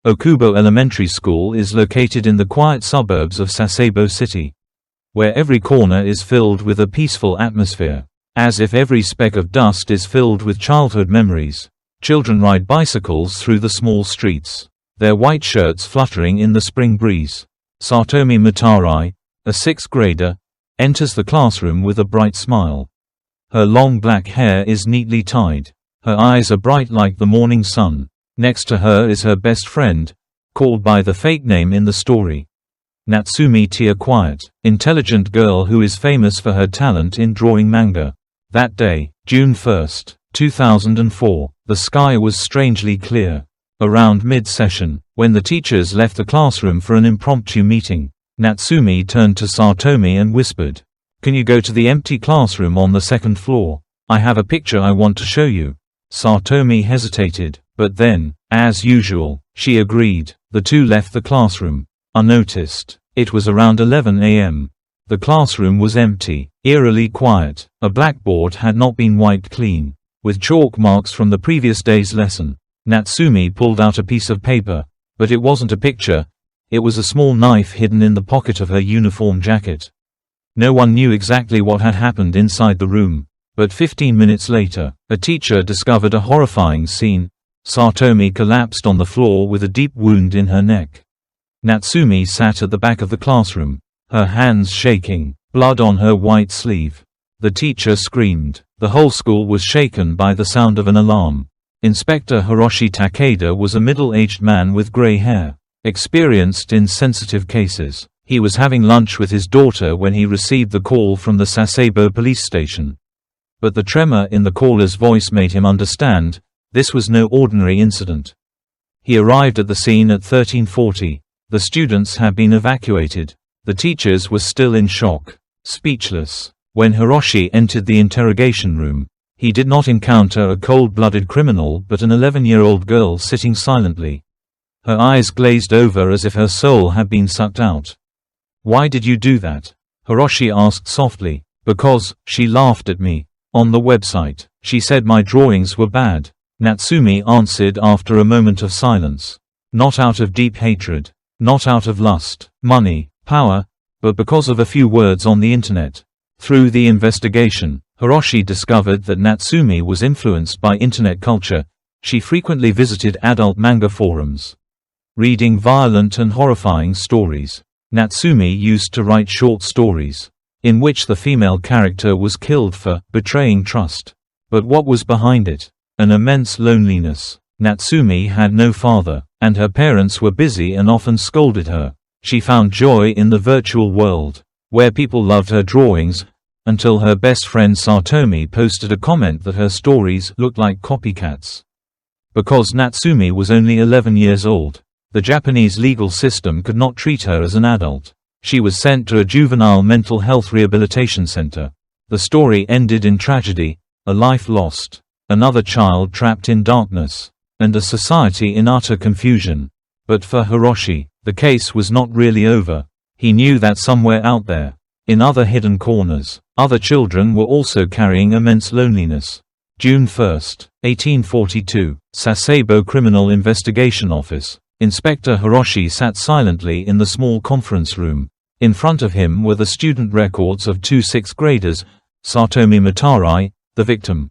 Okubo Elementary School is located in the quiet suburbs of Sasebo City, where every corner is filled with a peaceful atmosphere, as if every speck of dust is filled with childhood memories. Children ride bicycles through the small streets, their white shirts fluttering in the spring breeze. Satomi Matarai, a sixth grader, enters the classroom with a bright smile. Her long black hair is neatly tied. Her eyes are bright like the morning sun. Next to her is her best friend, called by the fake name in the story, Natsumi T, a quiet, intelligent girl who is famous for her talent in drawing manga. That day, June 1, 2004, the sky was strangely clear. Around mid-session, when the teachers left the classroom for an impromptu meeting, Natsumi turned to Satomi and whispered, "Can you go to the empty classroom on the second floor? I have a picture I want to show you." Satomi hesitated, but then, as usual, she agreed. The two left the classroom, unnoticed. It was around 11 a.m. The classroom was empty, eerily quiet. A blackboard had not been wiped clean, with chalk marks from the previous day's lesson. Natsumi pulled out a piece of paper, but it wasn't a picture. It was a small knife hidden in the pocket of her uniform jacket. No one knew exactly what had happened inside the room, but 15 minutes later, a teacher discovered a horrifying scene. Satomi collapsed on the floor with a deep wound in her neck. Natsumi sat at the back of the classroom, her hands shaking, blood on her white sleeve. The teacher screamed. The whole school was shaken by the sound of an alarm. Inspector Hiroshi Takeda was a middle-aged man with gray hair, experienced in sensitive cases. He was having lunch with his daughter when he received the call from the Sasebo police station. But the tremor in the caller's voice made him understand this was no ordinary incident. He arrived at the scene at 13:40. The students had been evacuated. The teachers were still in shock, speechless. When Hiroshi entered the interrogation room, he did not encounter a cold-blooded criminal but an 11-year-old girl sitting silently. Her eyes glazed over as if her soul had been sucked out. "Why did you do that?" Hiroshi asked softly. "Because," she laughed at me. "On the website, she said my drawings were bad." Natsumi answered after a moment of silence. "Not out of deep hatred. Not out of lust, money, power, but because of a few words on the internet." Through the investigation, Hiroshi discovered that Natsumi was influenced by internet culture. She frequently visited adult manga forums, reading violent and horrifying stories. Natsumi used to write short stories, in which the female character was killed for betraying trust. But what was behind it? An immense loneliness. Natsumi had no father, and her parents were busy and often scolded her. She found joy in the virtual world, where people loved her drawings, until her best friend Satomi posted a comment that her stories looked like copycats. Because Natsumi was only 11 years old, the Japanese legal system could not treat her as an adult. She was sent to a juvenile mental health rehabilitation center. The story ended in tragedy, a life lost, another child trapped in darkness, and a society in utter confusion. But for Hiroshi, the case was not really over. He knew that somewhere out there, in other hidden corners, other children were also carrying immense loneliness. June 1, 1842, Sasebo Criminal Investigation Office. Inspector Hiroshi sat silently in the small conference room. In front of him were the student records of two sixth graders, Satomi Matarai, the victim,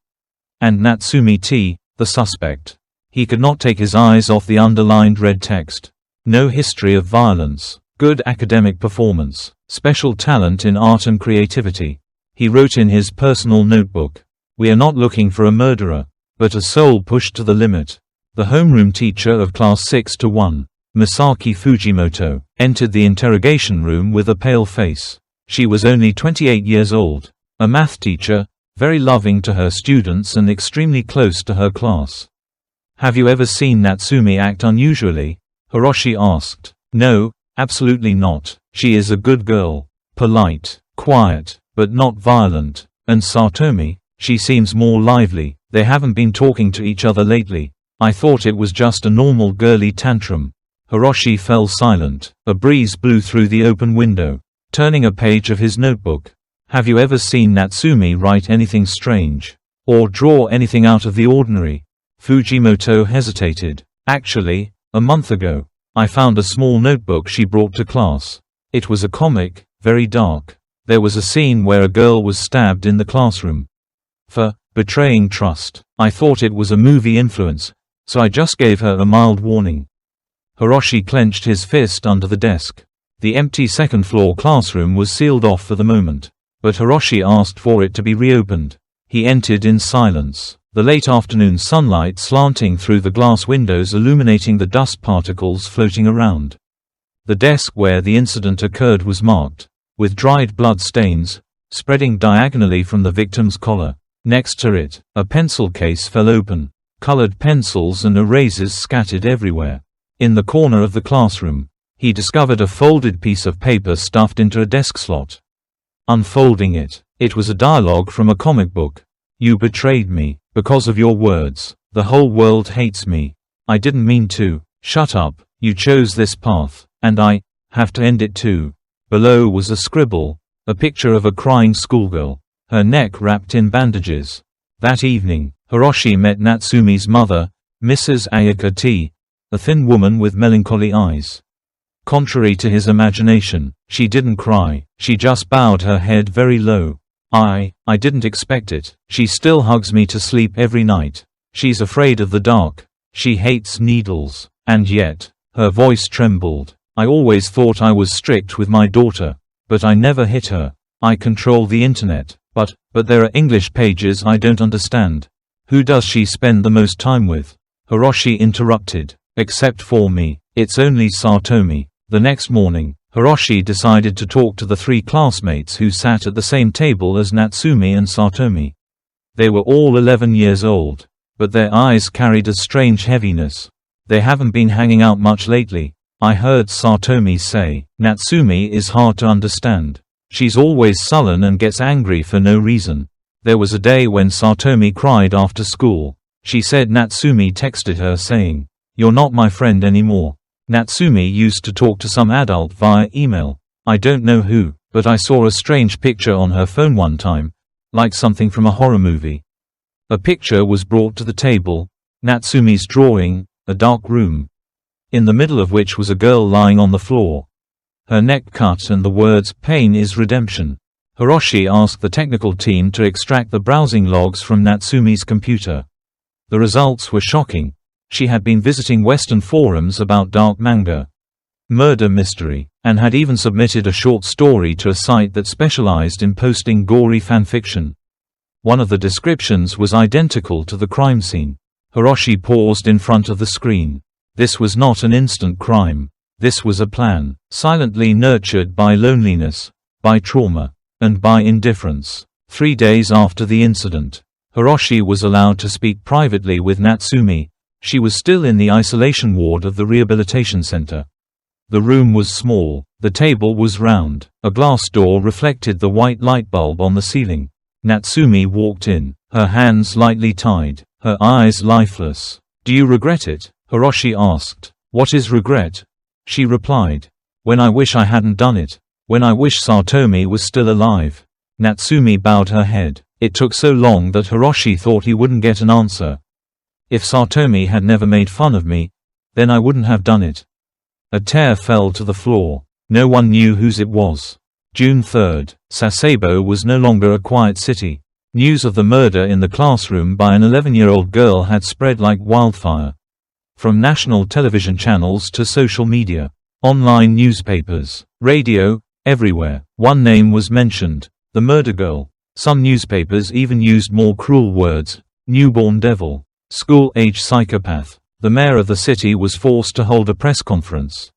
and Natsumi T, the suspect. He could not take his eyes off the underlined red text. No history of violence, good academic performance, special talent in art and creativity. He wrote in his personal notebook, "We are not looking for a murderer, but a soul pushed to the limit." The homeroom teacher of class 6-1, Misaki Fujimoto, entered the interrogation room with a pale face. She was only 28 years old, a math teacher, very loving to her students and extremely close to her class. "Have you ever seen Natsumi act unusually?" Hiroshi asked. "No, absolutely not. She is a good girl, polite, quiet, but not violent. And Satomi, she seems more lively. They haven't been talking to each other lately. I thought it was just a normal girly tantrum." Hiroshi fell silent. A breeze blew through the open window, turning a page of his notebook. "Have you ever seen Natsumi write anything strange? Or draw anything out of the ordinary?" Fujimoto hesitated. "Actually, A month ago. I found a small notebook she brought to class. It was a comic, very dark. There was a scene where a girl was stabbed in the classroom for betraying trust. I thought it was a movie influence, so I just gave her a mild warning. Hiroshi clenched his fist under the desk. The empty second-floor classroom was sealed off for the moment, but Hiroshi asked for it to be reopened. He entered in silence, the late afternoon sunlight slanting through the glass windows illuminating the dust particles floating around. The desk where the incident occurred was marked with dried blood stains, spreading diagonally from the victim's collar. Next to it, a pencil case fell open, colored pencils and erasers scattered everywhere. In the corner of the classroom, he discovered a folded piece of paper stuffed into a desk slot. Unfolding it, it was a dialogue from a comic book. "You betrayed me. Because of your words, the whole world hates me. I didn't mean to. Shut up. You chose this path, and I have to end it too." Below was a scribble, a picture of a crying schoolgirl, her neck wrapped in bandages. That evening, Hiroshi met Natsumi's mother, Mrs. Ayaka T., a thin woman with melancholy eyes. Contrary to his imagination, she didn't cry, she just bowed her head very low. I didn't expect it. She still hugs me to sleep every night. She's afraid of the dark. She hates needles. And yet, her voice trembled. I always thought I was strict with my daughter, but I never hit her. I control the internet, but there are English pages I don't understand. Who does she spend the most time with? Hiroshi interrupted. Except for me, it's only Satomi. The next morning, Hiroshi decided to talk to the three classmates who sat at the same table as Natsumi and Satomi. They were all 11 years old, but their eyes carried a strange heaviness. They haven't been hanging out much lately, I heard Satomi say. Natsumi is hard to understand. She's always sullen and gets angry for no reason. There was a day when Satomi cried after school. She said Natsumi texted her saying, "You're not my friend anymore." Natsumi used to talk to some adult via email. I don't know who, but I saw a strange picture on her phone one time, like something from a horror movie. A picture was brought to the table, Natsumi's drawing, a dark room, in the middle of which was a girl lying on the floor. Her neck cut and the words, "Pain is redemption." Hiroshi asked the technical team to extract the browsing logs from Natsumi's computer. The results were shocking. She had been visiting Western forums about dark manga, murder mystery, and had even submitted a short story to a site that specialized in posting gory fanfiction. One of the descriptions was identical to the crime scene. Hiroshi paused in front of the screen. This was not an instant crime. This was a plan, silently nurtured by loneliness, by trauma, and by indifference. 3 days after the incident, Hiroshi was allowed to speak privately with Natsumi. She was still in the isolation ward of the rehabilitation center. The room was small, the table was round, a glass door reflected the white light bulb on the ceiling. Natsumi walked in, her hands lightly tied, her eyes lifeless. "Do you regret it?" Hiroshi asked. "What is regret?" She replied. "When I wish I hadn't done it. When I wish Satomi was still alive." Natsumi bowed her head. It took so long that Hiroshi thought he wouldn't get an answer. "If Satomi had never made fun of me, then I wouldn't have done it." A tear fell to the floor. No one knew whose it was. June 3rd, Sasebo was no longer a quiet city. News of the murder in the classroom by an 11-year-old girl had spread like wildfire. From national television channels to social media, online newspapers, radio, everywhere, one name was mentioned, the murder girl. Some newspapers even used more cruel words, newborn devil, school-age psychopath. The mayor of the city was forced to hold a press conference.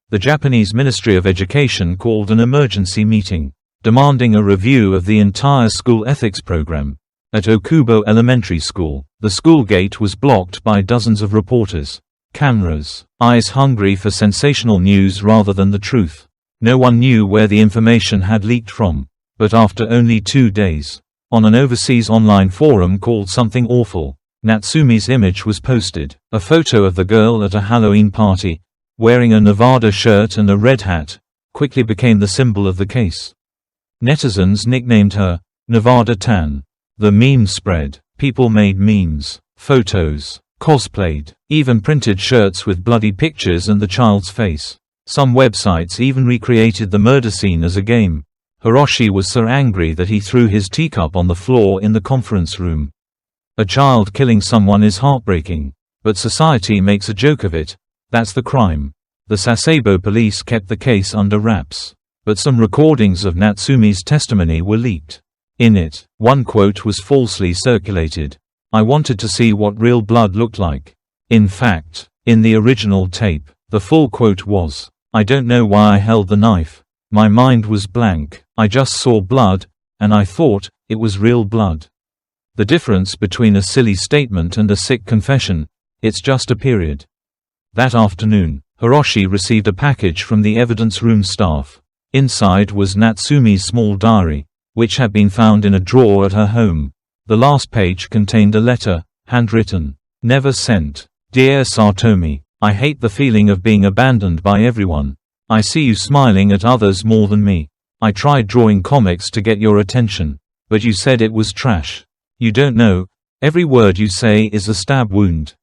The Japanese Ministry of Education called an emergency meeting, demanding a review of the entire school ethics program. At Okubo Elementary School, the school gate was blocked by dozens of reporters, cameras, eyes hungry for sensational news rather than the truth. No one knew where the information had leaked from. But after only 2 days, on an overseas online forum called Something Awful, Natsumi's image was posted, a photo of the girl at a Halloween party, wearing a Nevada shirt and a red hat, quickly became the symbol of the case. Netizens nicknamed her Nevada Tan. The meme spread. People made memes, photos, cosplayed, even printed shirts with bloody pictures and the child's face. Some websites even recreated the murder scene as a game. Hiroshi was so angry that he threw his teacup on the floor in the conference room. A child killing someone is heartbreaking, but society makes a joke of it. That's the crime. The Sasebo police kept the case under wraps, but some recordings of Natsumi's testimony were leaked. In it, one quote was falsely circulated. "I wanted to see what real blood looked like." In fact, in the original tape, the full quote was, "I don't know why I held the knife. My mind was blank. I just saw blood, and I thought it was real blood." The difference between a silly statement and a sick confession, it's just a period. That afternoon, Hiroshi received a package from the evidence room staff. Inside was Natsumi's small diary, which had been found in a drawer at her home. The last page contained a letter, handwritten. "Never sent. Dear Satomi, I hate the feeling of being abandoned by everyone. I see you smiling at others more than me. I tried drawing comics to get your attention, but you said it was trash. You don't know, every word you say is a stab wound.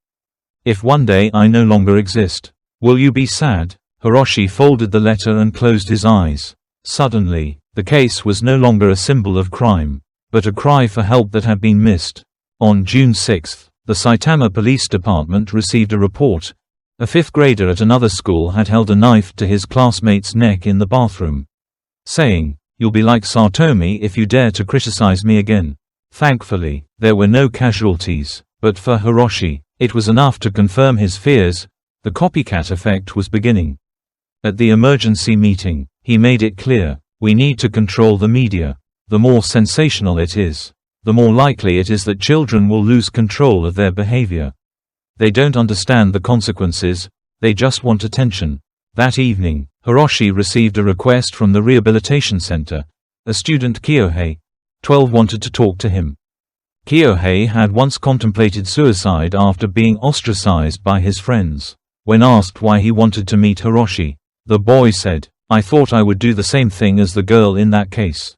If one day I no longer exist, will you be sad?" Hiroshi folded the letter and closed his eyes. Suddenly, the case was no longer a symbol of crime, but a cry for help that had been missed. On June 6, the Saitama Police Department received a report. A fifth grader at another school had held a knife to his classmate's neck in the bathroom, saying, "You'll be like Satomi if you dare to criticize me again." Thankfully, there were no casualties, but for Hiroshi, it was enough to confirm his fears. The copycat effect was beginning. At the emergency meeting, he made it clear, "We need to control the media. The more sensational it is, the more likely it is that children will lose control of their behavior. They don't understand the consequences, they just want attention." That evening, Hiroshi received a request from the rehabilitation center. A student, Kyohei, 12, wanted to talk to him. Kyohei had once contemplated suicide after being ostracized by his friends. When asked why he wanted to meet Hiroshi, the boy said, "I thought I would do the same thing as the girl in that case."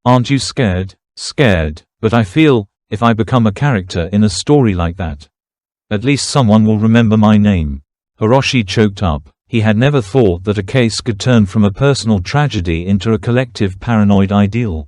"Aren't you scared?" "Scared, but I feel, if I become a character in a story like that, at least someone will remember my name." Hiroshi choked up. He had never thought that a case could turn from a personal tragedy into a collective paranoid ideal.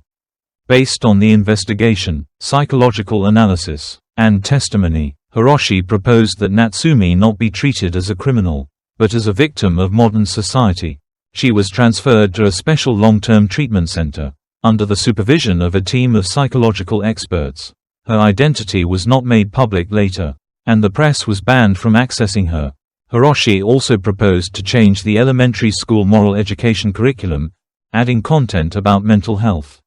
Based on the investigation, psychological analysis, and testimony, Hiroshi proposed that Natsumi not be treated as a criminal, but as a victim of modern society. She was transferred to a special long-term treatment center, under the supervision of a team of psychological experts. Her identity was not made public later, and the press was banned from accessing her. Hiroshi also proposed to change the elementary school moral education curriculum, adding content about mental health,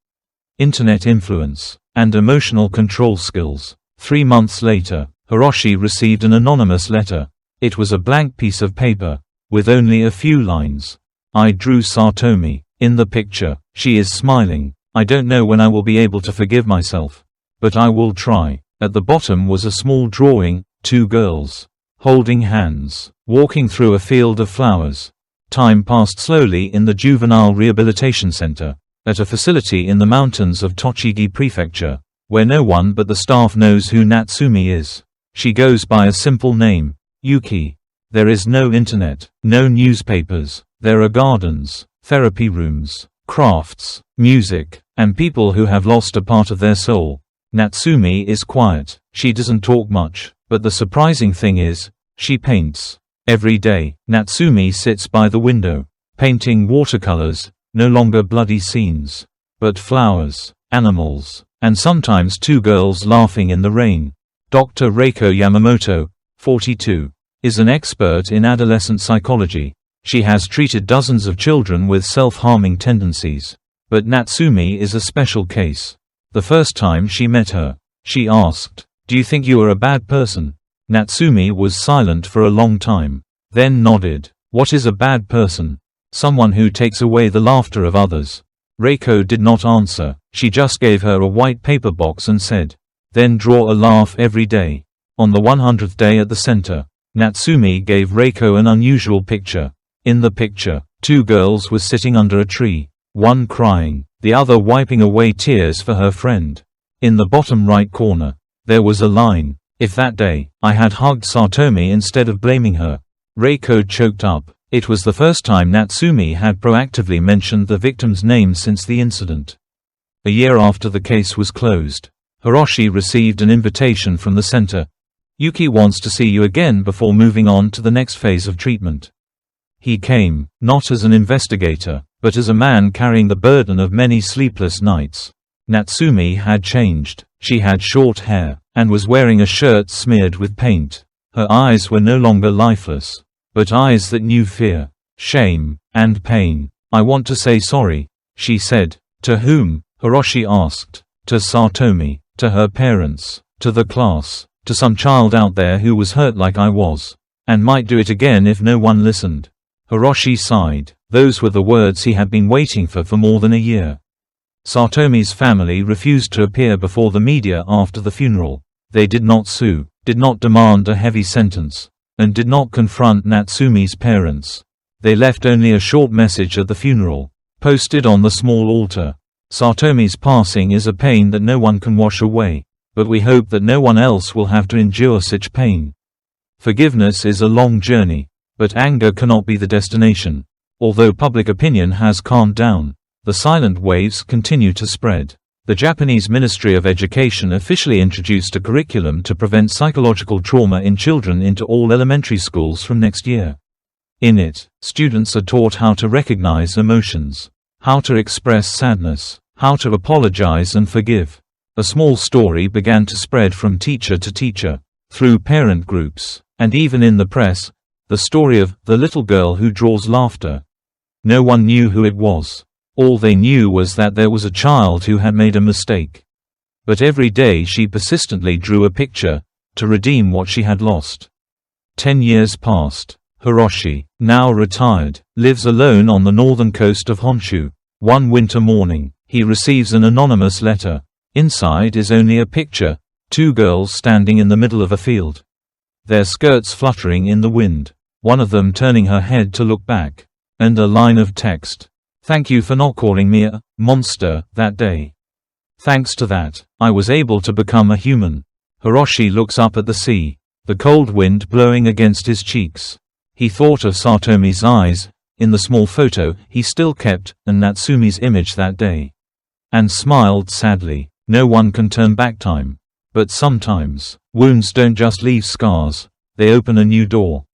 internet influence, and emotional control skills. 3 months later, Hiroshi received an anonymous letter. It was a blank piece of paper, with only a few lines. "I drew Satomi. In the picture, she is smiling. I don't know when I will be able to forgive myself, but I will try." At the bottom was a small drawing, 2 girls, holding hands, walking through a field of flowers. Time passed slowly in the Juvenile Rehabilitation Center, at a facility in the mountains of Tochigi Prefecture, where no one but the staff knows who Natsumi is. She goes by a simple name, Yuki. There is no internet, no newspapers. There are gardens, therapy rooms, crafts, music, and people who have lost a part of their soul. Natsumi is quiet. She doesn't talk much, but the surprising thing is, she paints. Every day, Natsumi sits by the window, painting watercolors, no longer bloody scenes, but flowers, animals, and sometimes 2 girls laughing in the rain. Dr. Reiko Yamamoto, 42, is an expert in adolescent psychology. She has treated dozens of children with self-harming tendencies. But Natsumi is a special case. The first time she met her, she asked, "Do you think you are a bad person?" Natsumi was silent for a long time, then nodded. "What is a bad person?" "Someone who takes away the laughter of others." Reiko did not answer. She just gave her a white paper box and said, "Then draw a laugh every day." On the 100th day at the center, Natsumi gave Reiko an unusual picture. In the picture, 2 girls were sitting under a tree, one crying, the other wiping away tears for her friend. In the bottom right corner, there was a line, If that day, I had hugged Satomi instead of blaming her. Reiko choked up. It was the first time Natsumi had proactively mentioned the victim's name since the incident. A year after the case was closed, Hiroshi received an invitation from the center. Yuki wants to see you again before moving on to the next phase of treatment. He came, not as an investigator, but as a man carrying the burden of many sleepless nights. Natsumi had changed. She had short hair, and was wearing a shirt smeared with paint. Her eyes were no longer lifeless, but eyes that knew fear, shame, and pain. I want to say sorry, she said. To whom? Hiroshi asked. To Satomi, to her parents, to the class, to some child out there who was hurt like I was, and might do it again if no one listened. Hiroshi sighed. Those were the words he had been waiting for more than a year. Satomi's family refused to appear before the media after the funeral. They did not sue, did not demand a heavy sentence, and did not confront Natsumi's parents. They left only a short message at the funeral, posted on the small altar. Satomi's passing is a pain that no one can wash away, but we hope that no one else will have to endure such pain. Forgiveness is a long journey, but anger cannot be the destination. Although public opinion has calmed down, the silent waves continue to spread. The Japanese Ministry of Education officially introduced a curriculum to prevent psychological trauma in children into all elementary schools from next year. In it, students are taught how to recognize emotions, how to express sadness, how to apologize and forgive. A small story began to spread from teacher to teacher, through parent groups, and even in the press, the story of the little girl who draws laughter. No one knew who it was. All they knew was that there was a child who had made a mistake. But every day she persistently drew a picture, to redeem what she had lost. 10 years passed. Hiroshi, now retired, lives alone on the northern coast of Honshu. One winter morning, he receives an anonymous letter. Inside is only a picture, 2 girls standing in the middle of a field. Their skirts fluttering in the wind, one of them turning her head to look back. And a line of text. Thank you for not calling me a monster that day. Thanks to that, I was able to become a human. Hiroshi looks up at the sea, the cold wind blowing against his cheeks. He thought of Satomi's eyes, in the small photo he still kept, and Natsumi's image that day. And smiled sadly. No one can turn back time. But sometimes, wounds don't just leave scars, they open a new door.